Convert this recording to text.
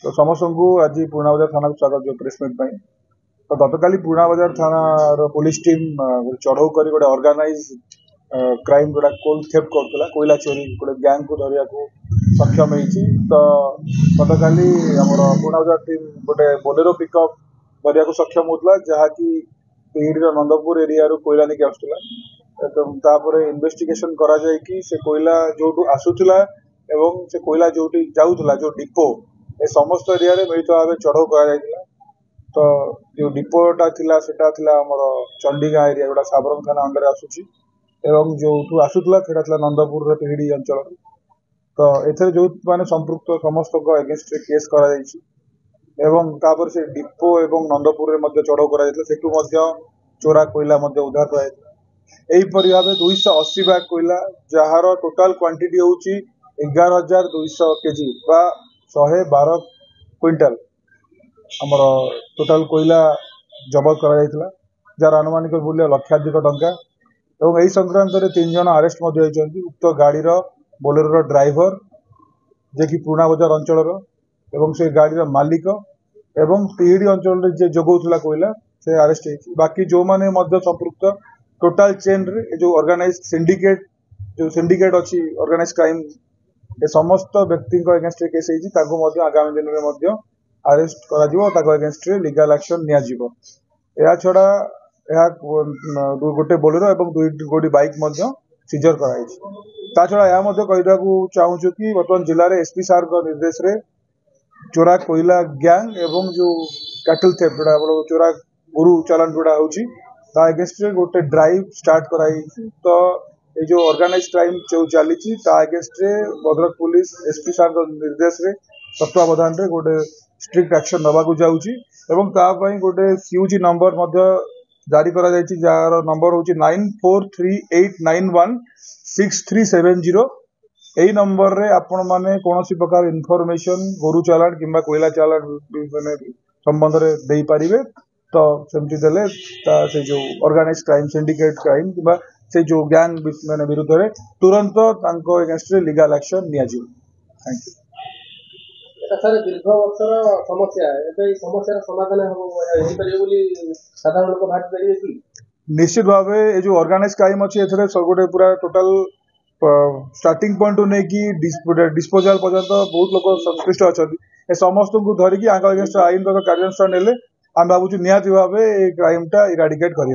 तो समस्त को आज पुराना बाजार थाना को स्वागत जो प्रेस मीट तो गतकाली पुराना बाजार थाना पुलिस टीम चढ़ऊ कर गोटे ऑर्गेनाइज क्राइम जोड़ा कोल थेफ्ट करता कोयला चोरी गोटे गैंग को धरिया सक्षम होती तो गतकाली पुराना बाजार टीम गोटे बोलेरो पिकअप धरिया सक्षम होता जहाँकि पीढ़ी नंदपुर एरिया कोयला नहीं आसूला इन्वेस्टिगेशन करा जाए कि से कोयला जो आसूला एवं से कोयला जो जाऊला जो डिपो ए समस्त एरिया मिलित भाव चढ़ऊ कर तो जो डिपोटा थिला सेटा थिला हमर चंडीगाँ एरिया जोड़ा साबरम थाना अंडर आसूची एवं जो आसूला सेटा नंदपुर पीढ़ी अंचल तो एथरे जो माने संपृक्त समस्त एगेंस्ट केस करा जायछि एवं तापर से डिपो एवं नंदपुर रे मध्य चढ़ऊ करा जायतिला सेटू मध्य चोरा कोयला मध्य उद्धार करा जायतिला एही परि भाबे 280 बैग कोयला जहार टोटल क्वांटिटी होउची 11200 केजी बा 112 क्विंटल हमर टोटल कोयला जबत करा जायतिला जार अनुमानिक मूल्य लक्षाधिक टंका एवं यही संक्रांत में 3 जन अरेस्ट उक्त गाड़ी बोलेरो ड्राइवर जे कि पुराना बाजार अंचल एवं से गाड़ी मालिक एवं पीढ़ी अंचल जे जोगौला कोयला से अरेस्ट होती बाकी जो माने मध्य संपृक्त टोटाल चेन रे जो ऑर्गेनाइज सिंडिकेट अच्छी ऑर्गेनाइज क्राइम ए समस्त व्यक्ति एगेंस्ट केस होती आगामी दिन में अरेस्ट कर एगेंस्ट लीगल एक्शन निया छड़ा गोटे बोलेरो एवं गोटी बाइक सीजर कर छड़ा यह चाहूँ कि बर्तमान जिले में एसपी सार निर्देश रे चोरा कोयला गैंग एवं जो कैटल थेफ्ट जोड़ा चोरा गोरु चालान जोड़ा होता एगेंस्ट गोटे ड्राइव स्टार्ट कराई तो ये जो ऑर्गेनाइज क्राइम जो चली एगेंस्ट भद्रक पुलिस एसपी सार निर्देश रे तत्वावधान रे गोटे स्ट्रिक्ट एक्शन नवा जाऊँगी गोटे सीयूजी नंबर जारी करा जायछि जार नंबर होची 9438916370 एई नंबर रे आपण माने कोनोसी प्रकार इन्फॉर्मेशन गोरु चालान किंबा कोयला चालान माने संबंध रे देई परिबे तो सेमति देले से जो ऑर्गेनाइज क्राइम सिंडिकेट क्राइम किंबा से जो गैंग माने विरुद्ध रे तुरंत तांको एगेंस्ट रे लीगल एक्शन निया जिवो। Thank you. सर दीर्घ वर्षर समस्या है समस्या समाधान साधारण लोक भाग पारे कि निश्चित भाव ये जो ऑर्गेनाइज क्राइम अच्छी ए गोटे पूरा टोटाल स्टार्टिंग पॉइंट नहीं कि डिस्पोजाल पर्यंत बहुत लोग संश्लिष्ट अच्छा ए समस्त को धरिकी अगेंस्ट आईन कार्यानुष्ठान आम भावुँ निहती भाव क्राइम टा इराडिकेट कर।